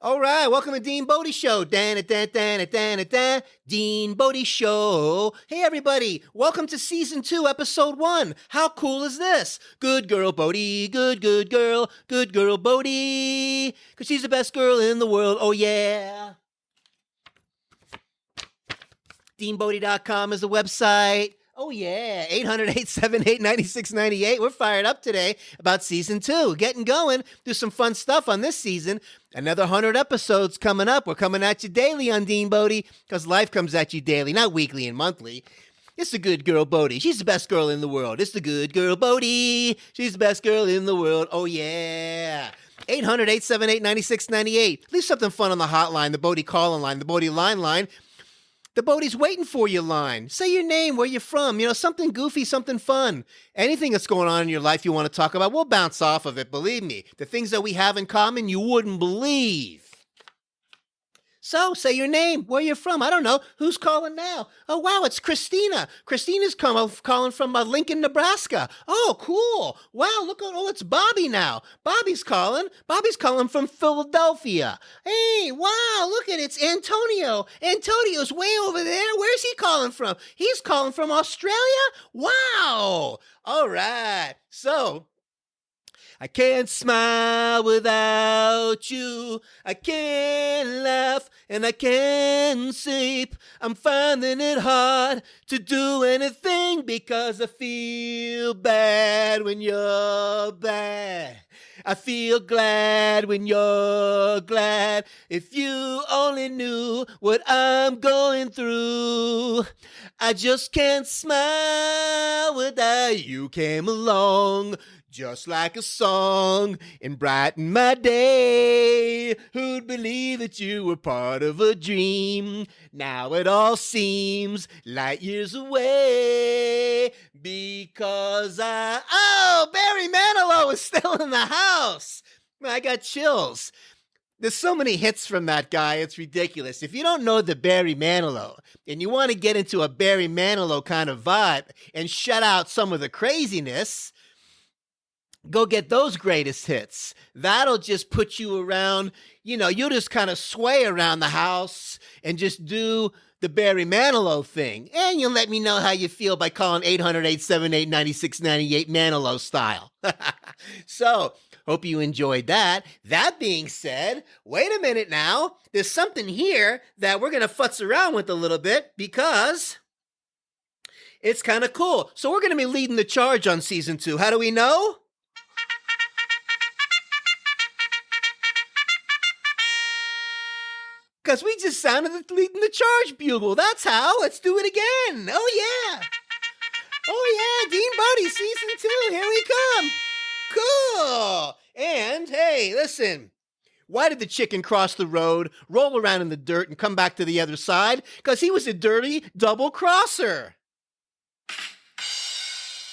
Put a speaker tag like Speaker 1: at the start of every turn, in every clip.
Speaker 1: All right, welcome to DeanBodi Show. DeanBodi Show. Hey, everybody, welcome to Season 2, Episode 1. How cool is this? Good girl, Bodie. Good girl. Good girl, Bodie. Because she's the best girl in the world. Oh, yeah. DeanBodi.com is the website. Oh, yeah, 800-878-9698. We're fired up today about Season 2. Getting going. Do some fun stuff on this season. Another 100 episodes coming up. We're coming at you daily on DeanBodi because life comes at you daily, not weekly and monthly. It's the good girl, Bodie. She's the best girl in the world. It's the good girl, Bodie. She's the best girl in the world. Oh, yeah. 800-878-9698. Leave something fun on the hotline, the Bodie call-in line, the Bodie line. The Bodie's waiting for you line. Say your name, where you're from, something goofy, something fun. Anything that's going on in your life you want to talk about, we'll bounce off of it, believe me. The things that we have in common, you wouldn't believe. So, say your name, where you're from. I don't know. Who's calling now? Oh, wow, it's Christina. Christina's calling from Lincoln, Nebraska. Oh, cool. Wow, it's Bobby now. Bobby's calling. Bobby's calling from Philadelphia. Hey, wow, look at it. It's Antonio. Antonio's way over there. Where's he calling from? He's calling from Australia? Wow. All right. So, I can't smile without you. I can't laugh and I can't sleep. I'm finding it hard to do anything because I feel bad when you're bad. I feel glad when you're glad. If you only knew what I'm going through. I just can't smile without you came along. Just like a song and brighten my day. Who'd believe that you were part of a dream? Now it all seems light years away. Because Barry Manilow is still in the house. I got chills. There's so many hits from that guy, it's ridiculous. If you don't know the Barry Manilow and you want to get into a Barry Manilow kind of vibe and shut out some of the craziness, go get those greatest hits. That'll just put you around, you'll just kind of sway around the house and just do the Barry Manilow thing. And you'll let me know how you feel by calling 800-878-9698 Manilow style. So, hope you enjoyed that. That being said, wait a minute now. There's something here that we're going to futz around with a little bit because it's kind of cool. So we're going to be leading the charge on Season 2. How do we know? Because we just sounded the leading the charge bugle. That's how. Let's do it again. Oh, yeah. Oh, yeah. DeanBodi Season 2. Here we come. Cool. And, hey, listen. Why did the chicken cross the road, roll around in the dirt, and come back to the other side? Because he was a dirty double-crosser.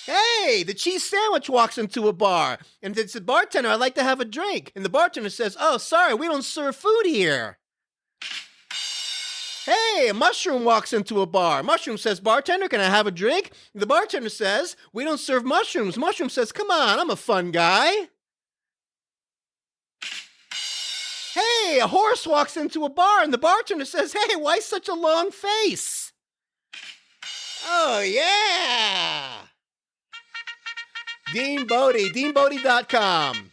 Speaker 1: Hey, the cheese sandwich walks into a bar. And it's the bartender, I'd like to have a drink. And the bartender says, oh, sorry, we don't serve food here. Hey, a mushroom walks into a bar. Mushroom says, bartender, can I have a drink? The bartender says, we don't serve mushrooms. Mushroom says, come on, I'm a fun guy. Hey, a horse walks into a bar and the bartender says, hey, why such a long face? Oh, yeah. DeanBodi, DeanBodi.com.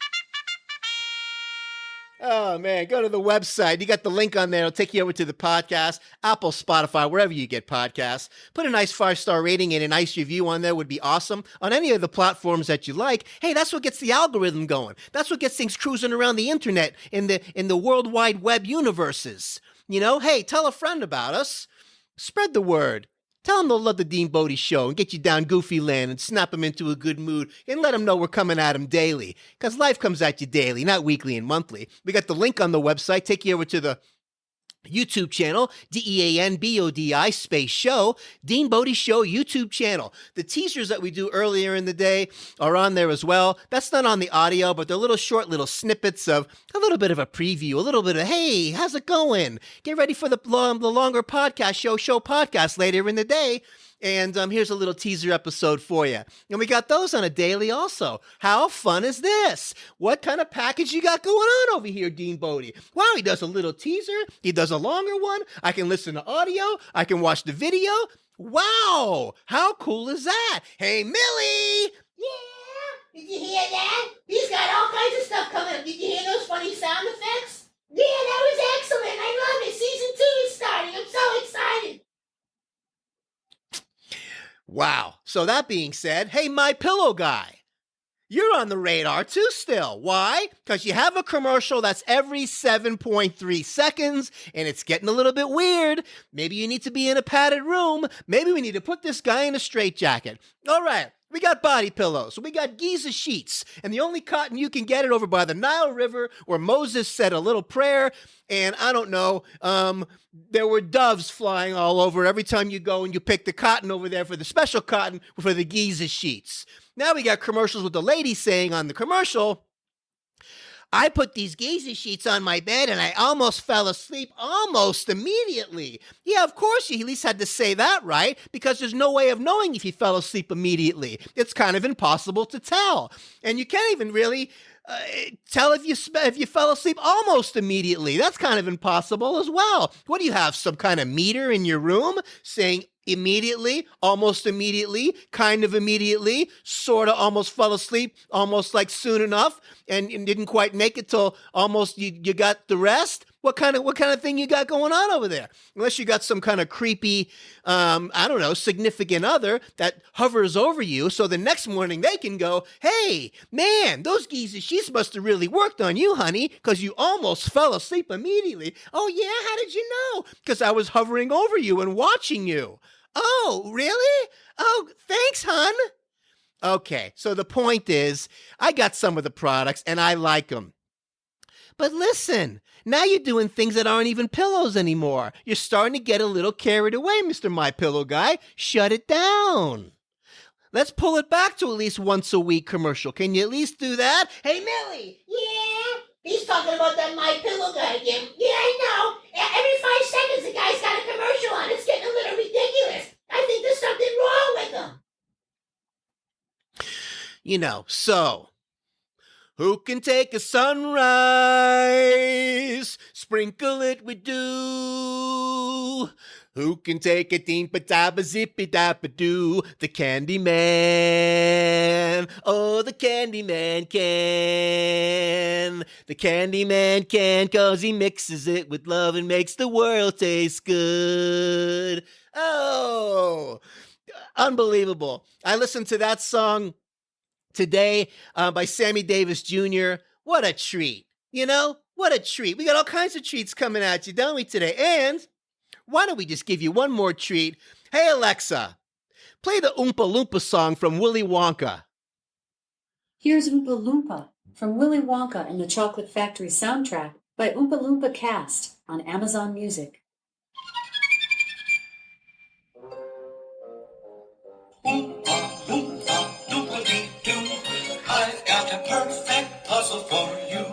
Speaker 1: Oh, man, go to the website. You got the link on there. It'll take you over to the podcast, Apple, Spotify, wherever you get podcasts. Put a nice 5-star rating and a nice review on there would be awesome. On any of the platforms that you like, hey, that's what gets the algorithm going. That's what gets things cruising around the internet in the World Wide Web universes. Hey, tell a friend about us. Spread the word. Tell them they'll love the DeanBodi Show and get you down goofy land and snap them into a good mood and let them know we're coming at them daily. Because life comes at you daily, not weekly and monthly. We got the link on the website. Take you over to the YouTube channel, DeanBodi space show, DeanBodi Show YouTube channel. The teasers that we do earlier in the day are on there as well. That's not on the audio, but they're little snippets of a little bit of a preview, a little bit of, hey, how's it going? Get ready for the longer podcast show podcast later in the day. And here's a little teaser episode for you. And we got those on a daily also. How fun is this? What kind of package you got going on over here, DeanBodi? Wow, he does a little teaser. He does a longer one. I can listen to audio. I can watch the video. Wow, how cool is that? Hey, Millie!
Speaker 2: Yeah, did you hear that? He's got all kinds of stuff coming up. Did you hear those funny sound effects? Yeah, that was excellent. I love it. Season 2 is starting. I'm so excited.
Speaker 1: Wow. So that being said, hey, My Pillow guy, you're on the radar too still. Why? Because you have a commercial that's every 7.3 seconds, and it's getting a little bit weird. Maybe you need to be in a padded room. Maybe we need to put this guy in a straitjacket. All right. We got body pillows. We got Giza sheets. And the only cotton you can get it over by the Nile River where Moses said a little prayer. And I don't know, there were doves flying all over every time you go and you pick the cotton over there for the special cotton for the Giza sheets. Now we got commercials with the lady saying on the commercial, I put these Giza sheets on my bed and I almost fell asleep almost immediately. Yeah, of course you at least had to say that, right? Because there's no way of knowing if you fell asleep immediately. It's kind of impossible to tell. And you can't even really tell if you fell asleep almost immediately. That's kind of impossible as well. What do you have, some kind of meter in your room saying immediately, almost immediately, kind of immediately, sort of almost fell asleep, almost like soon enough, and didn't quite make it till almost you got the rest? What kind of thing you got going on over there? Unless you got some kind of creepy, I don't know, significant other that hovers over you, so the next morning they can go, hey, man, those Giza sheets must have really worked on you, honey, because you almost fell asleep immediately. Oh, yeah? How did you know? Because I was hovering over you and watching you. Oh, really? Oh, thanks, hon. Okay, so the point is, I got some of the products, and I like them. But listen, now you're doing things that aren't even pillows anymore. You're starting to get a little carried away, Mr. My Pillow guy. Shut it down. Let's pull it back to at least once a week commercial. Can you at least do that? Hey, Millie.
Speaker 2: Yeah, he's talking about that My Pillow guy again. Yeah, I know. Every 5 seconds, the guy's got a commercial on. It's getting a little ridiculous. I think there's something wrong with him.
Speaker 1: You know, so who can take a sunrise, sprinkle it with dew? Who can take a dee-pa-da-ba-zippy-da-ba-doo? The Candy Man. Oh, the Candy Man can. The Candy Man can, 'cause he mixes it with love and makes the world taste good. Oh, unbelievable. I listened to that song today by Sammy Davis Jr. What a treat. You know, what a treat. We got all kinds of treats coming at you, don't we, today? And why don't we just give you one more treat? Hey, Alexa, play the Oompa Loompa song from Willy Wonka.
Speaker 3: Here's Oompa Loompa from Willy Wonka and the Chocolate Factory soundtrack by Oompa Loompa Cast on Amazon Music.
Speaker 4: Oompa Loompa Doompa-dee-doo, I've got a perfect puzzle for you.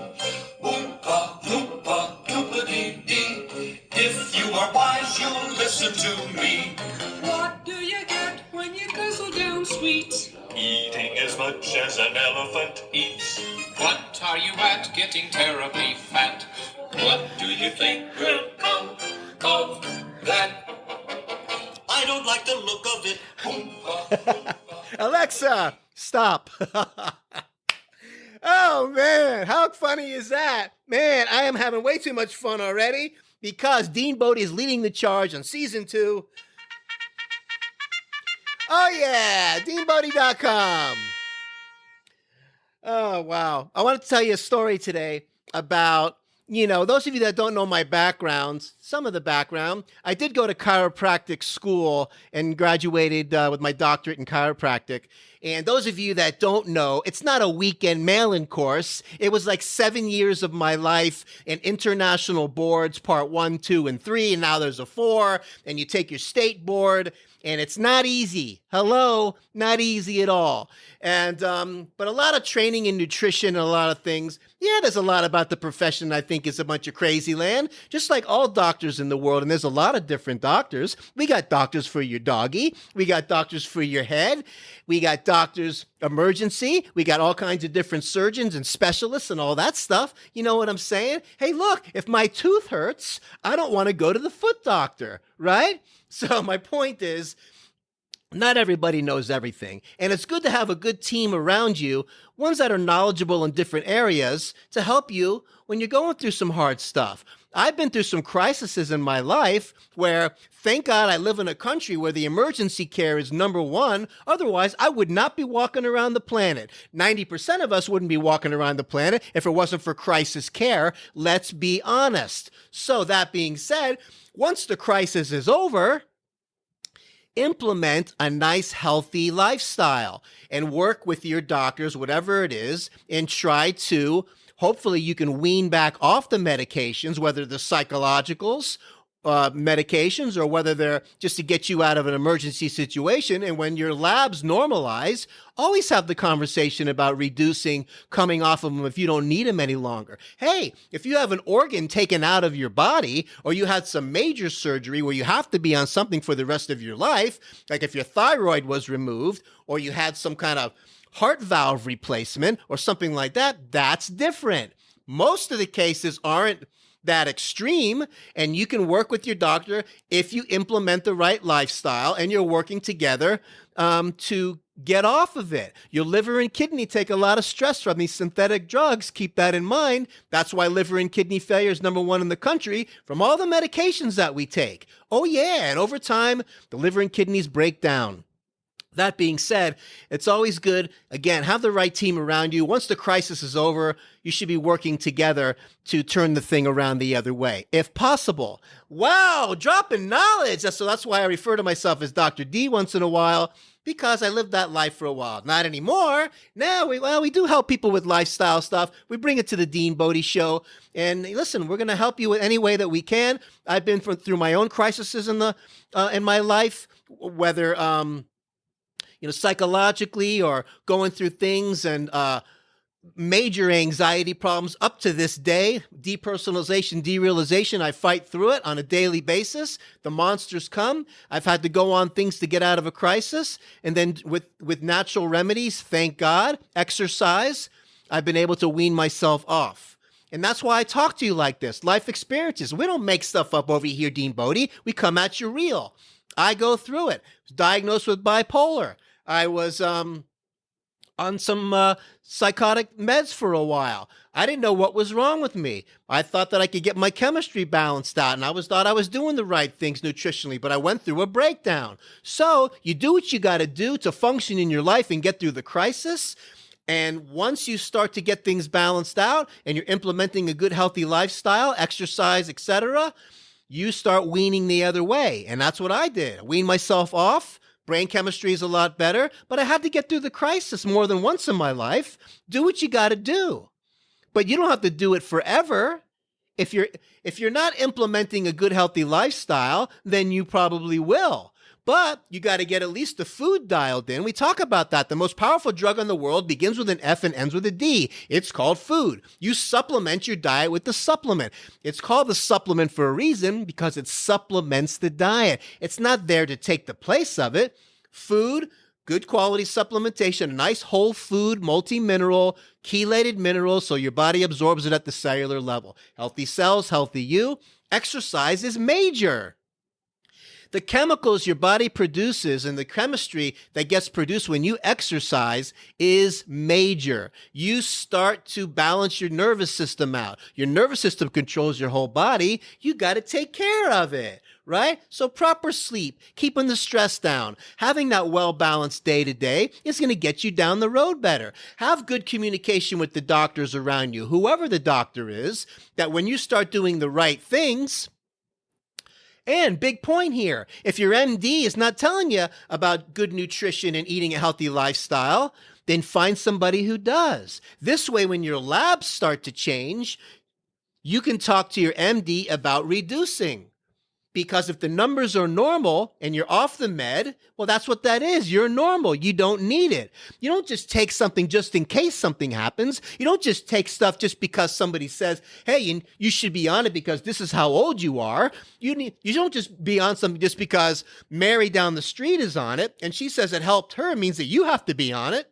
Speaker 4: Oompa Loompa Doompa-dee-dee, if you are wise, you'll listen to me.
Speaker 5: What do you get when you guzzle down sweets?
Speaker 4: Eating as much as an elephant eats.
Speaker 5: What are you at, getting terribly fat?
Speaker 4: What do you think will come of that? I don't like the look of it. Oompa Loompa.
Speaker 1: Alexa, stop. Oh, man, how funny is that? Man, I am having way too much fun already because DeanBodi is leading the charge on Season 2. Oh, yeah, DeanBodi.com. Oh, wow. I want to tell you a story today about, you know, those of you that don't know my background, some of the background, I did go to chiropractic school and graduated with my doctorate in chiropractic. And those of you that don't know, it's not a weekend mail-in course. It was like 7 years of my life in international boards, part 1, 2, and 3. And now there's a 4, and you take your state board, and it's not easy. Hello, not easy at all. And but a lot of training in nutrition and a lot of things. Yeah, there's a lot about the profession I think is a bunch of crazy land, just like all doctors in the world. And there's a lot of different doctors. We got doctors for your doggy. We got doctors for your head. We got doctors emergency. We got all kinds of different surgeons and specialists and all that stuff. You know what I'm saying? Hey, look, if my tooth hurts, I don't want to go to the foot doctor, right? So my point is, not everybody knows everything, and it's good to have a good team around you, ones that are knowledgeable in different areas to help you when you're going through some hard stuff. I've been through some crises in my life where, thank God, I live in a country where the emergency care is number one. Otherwise, I would not be walking around the planet. 90% of us wouldn't be walking around the planet if it wasn't for crisis care. Let's be honest. So that being said, once the crisis is over, implement a nice, healthy lifestyle and work with your doctors, whatever it is, and try to, hopefully you can wean back off the medications, whether they're psychologicals, medications, or whether they're just to get you out of an emergency situation. And when your labs normalize, always have the conversation about reducing, coming off of them if you don't need them any longer. Hey, if you have an organ taken out of your body, or you had some major surgery where you have to be on something for the rest of your life, like if your thyroid was removed, or you had some kind of heart valve replacement or something like that, that's different. Most of the cases aren't that extreme, and you can work with your doctor if you implement the right lifestyle and you're working together to get off of it. Your liver and kidney take a lot of stress from these synthetic drugs. Keep that in mind. That's why liver and kidney failure is number one in the country from all the medications that we take. Oh yeah, and over time, the liver and kidneys break down. That being said, it's always good, again, have the right team around you. Once the crisis is over, you should be working together to turn the thing around the other way, if possible. Wow, dropping knowledge. So that's why I refer to myself as Dr. D once in a while, because I lived that life for a while. Not anymore. Now, we do help people with lifestyle stuff. We bring it to the DeanBodi Show. And listen, we're going to help you in any way that we can. I've been through my own crises in my life, whether psychologically or going through things and major anxiety problems up to this day. Depersonalization, derealization, I fight through it on a daily basis. The monsters come. I've had to go on things to get out of a crisis. And then with natural remedies, thank God, exercise, I've been able to wean myself off. And that's why I talk to you like this. Life experiences. We don't make stuff up over here, DeanBodi. We come at you real. I go through it. I was diagnosed with bipolar. I was on some psychotic meds for a while. I didn't know what was wrong with me. I thought that I could get my chemistry balanced out, and I thought I was doing the right things nutritionally, but I went through a breakdown. So you do what you got to do to function in your life and get through the crisis. And once you start to get things balanced out and you're implementing a good, healthy lifestyle, exercise, etc., you start weaning the other way. And that's what I did. I weaned myself off. Brain chemistry is a lot better, but I had to get through the crisis more than once in my life. Do what you got to do. But you don't have to do it forever. If you're not implementing a good, healthy lifestyle, then you probably will. But you got to get at least the food dialed in. We talk about that. The most powerful drug in the world begins with an F and ends with a D. It's called food. You supplement your diet with the supplement. It's called the supplement for a reason, because it supplements the diet. It's not there to take the place of it. Food, good quality supplementation, a nice whole food, multi-mineral, chelated minerals, so your body absorbs it at the cellular level. Healthy cells, healthy you. Exercise is major. The chemicals your body produces and the chemistry that gets produced when you exercise is major. You start to balance your nervous system out. Your nervous system controls your whole body. You got to take care of it, right? So proper sleep, keeping the stress down, having that well-balanced day-to-day is going to get you down the road better. Have good communication with the doctors around you, whoever the doctor is, that when you start doing the right things, And big point here, if your MD is not telling you about good nutrition and eating a healthy lifestyle, then find somebody who does. This way, when your labs start to change, you can talk to your MD about reducing. Because if the numbers are normal and you're off the med, well, that's what that is. You're normal. You don't need it. You don't just take something just in case something happens. You don't just take stuff just because somebody says, hey, you should be on it because this is how old you are. You don't just be on something just because Mary down the street is on it and she says it helped her. It means that you have to be on it.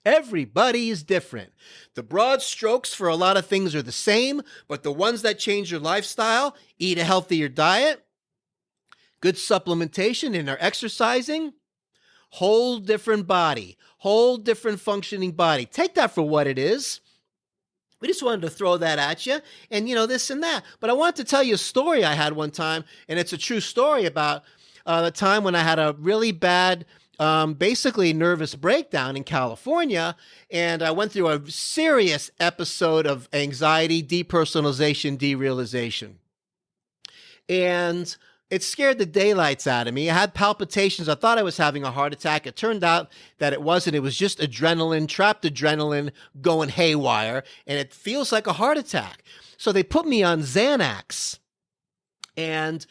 Speaker 1: Everybody is different. The broad strokes for a lot of things are the same, but the ones that change your lifestyle, eat a healthier diet, good supplementation and are exercising, whole different body, whole different functioning body. Take that for what it is. We just wanted to throw that at you and, this and that. But I wanted to tell you a story I had one time, and it's a true story about the time when I had a really bad basically nervous breakdown in California. And I went through a serious episode of anxiety, depersonalization, derealization. And it scared the daylights out of me. I had palpitations. I thought I was having a heart attack. It turned out that it wasn't. It was just adrenaline, trapped adrenaline going haywire. And it feels like a heart attack. So they put me on Xanax. And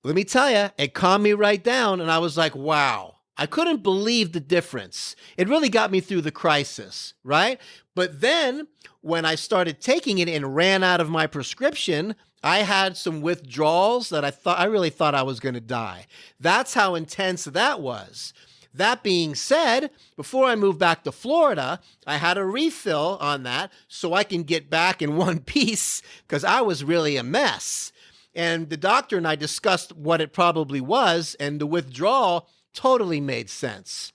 Speaker 1: let me tell you, it calmed me right down. And I was like, wow. I couldn't believe the difference. It really got me through the crisis, right? But then when I started taking it and ran out of my prescription, I had some withdrawals that I really thought I was going to die. That's how intense that was. That being said, before I moved back to Florida, I had a refill on that so I can get back in one piece because I was really a mess. And the doctor and I discussed what it probably was, and the withdrawal totally made sense.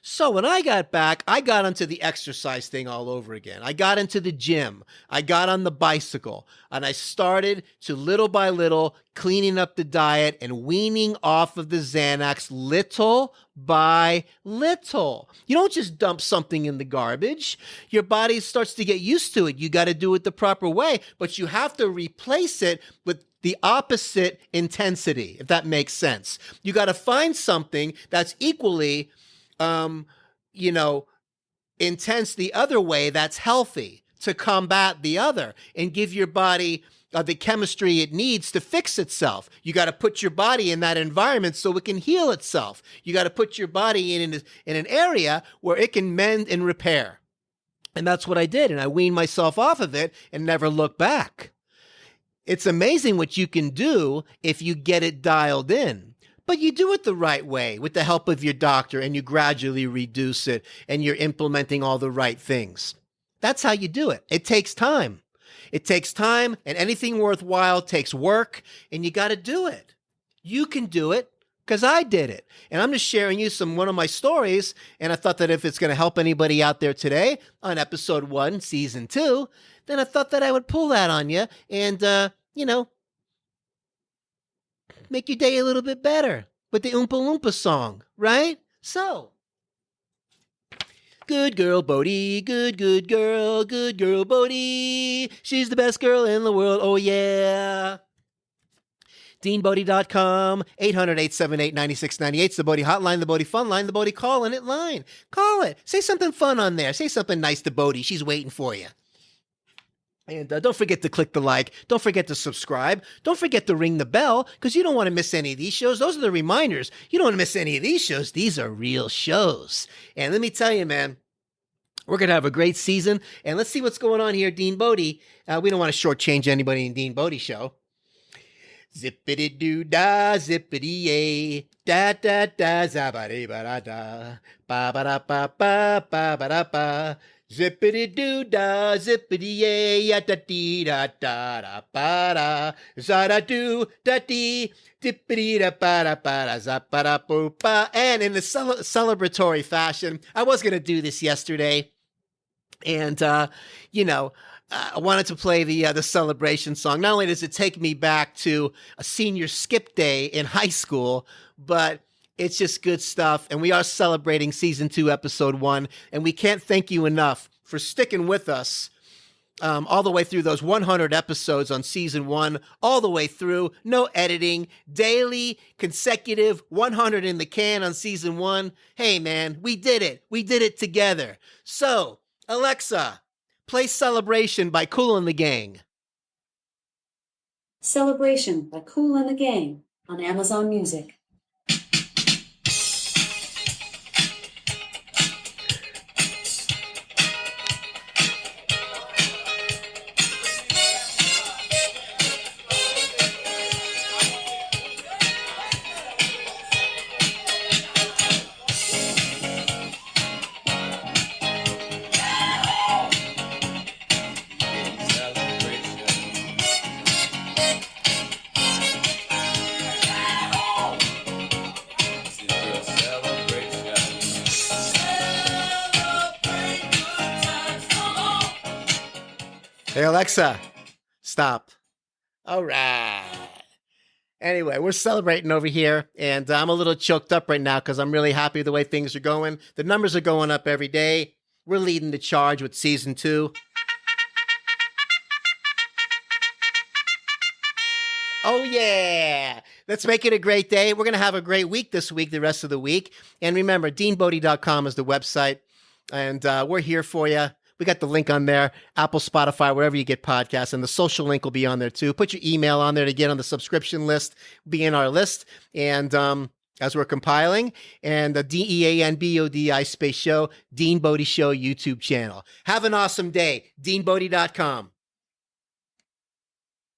Speaker 1: So when I got back, I got into the exercise thing all over again. I got into the gym. I got on the bicycle. And I started to little by little cleaning up the diet and weaning off of the Xanax little by little. You don't just dump something in the garbage. Your body starts to get used to it. You got to do it the proper way, but you have to replace it with the opposite intensity, if that makes sense. You got to find something that's equally, intense the other way, that's healthy to combat the other and give your body the chemistry it needs to fix itself. You got to put your body in that environment so it can heal itself. You got to put your body in an area where it can mend and repair. And that's what I did. And I weaned myself off of it and never looked back. It's amazing what you can do if you get it dialed in. But you do it the right way with the help of your doctor, and you gradually reduce it and you're implementing all the right things. That's how you do it. It takes time. It takes time, and anything worthwhile takes work, and you got to do it. You can do it because I did it. And I'm just sharing you one of my stories, and I thought that if it's going to help anybody out there today on episode 1, season 2, then I thought that I would pull that on you and, make your day a little bit better with the Oompa Loompa song, right? So, good girl, Bodie, good girl, Bodie. She's the best girl in the world, oh yeah. DeanBodi.com, 800-878-9698. It's the Bodie hotline, the Bodie fun line, the Bodie call-in it line. Call it. Say something fun on there. Say something nice to Bodie. She's waiting for you. And don't forget to click the like. Don't forget to subscribe. Don't forget to ring the bell because you don't want to miss any of these shows. Those are the reminders. You don't want to miss any of these shows. These are real shows. And let me tell you, man, we're going to have a great season. And let's see what's going on here, DeanBodi. We don't want to shortchange anybody in DeanBodi Show. Zippity-doo-dah, zippity-yay, da-da-da, zabba-dee-ba-da-da, ba-ba-da-ba-ba, ba-ba-da-ba. Zippity-doo-dah, zippity-yay, ya-da-dee-da-da-da-ba-da, za-da-doo-da-dee, dippity-da-ba-da-ba-da, za-ba-da-boo-ba. And in a celebratory fashion, I was going to do this yesterday, and, I wanted to play the celebration song. Not only does it take me back to a senior skip day in high school, but it's just good stuff. And we are celebrating season 2, episode 1. And we can't thank you enough for sticking with us all the way through those 100 episodes on season 1, all the way through, no editing, daily, consecutive, 100 in the can on season 1. Hey, man, we did it. We did it together. So, Alexa, play Celebration by Kool and the Gang.
Speaker 3: Celebration by Kool and the Gang on Amazon Music.
Speaker 1: Hey, Alexa, stop. All right. Anyway, we're celebrating over here, and I'm a little choked up right now because I'm really happy with the way things are going. The numbers are going up every day. We're leading the charge with season 2. Oh, yeah. Let's make it a great day. We're going to have a great week this week, the rest of the week. And remember, DeanBodi.com is the website, and we're here for you. We got the link on there, Apple, Spotify, wherever you get podcasts, and the social link will be on there too. Put your email on there to get on the subscription list, be in our list, and as we're compiling, and the DeanBodi space show, DeanBodi Show YouTube channel. Have an awesome day. DeanBodi.com.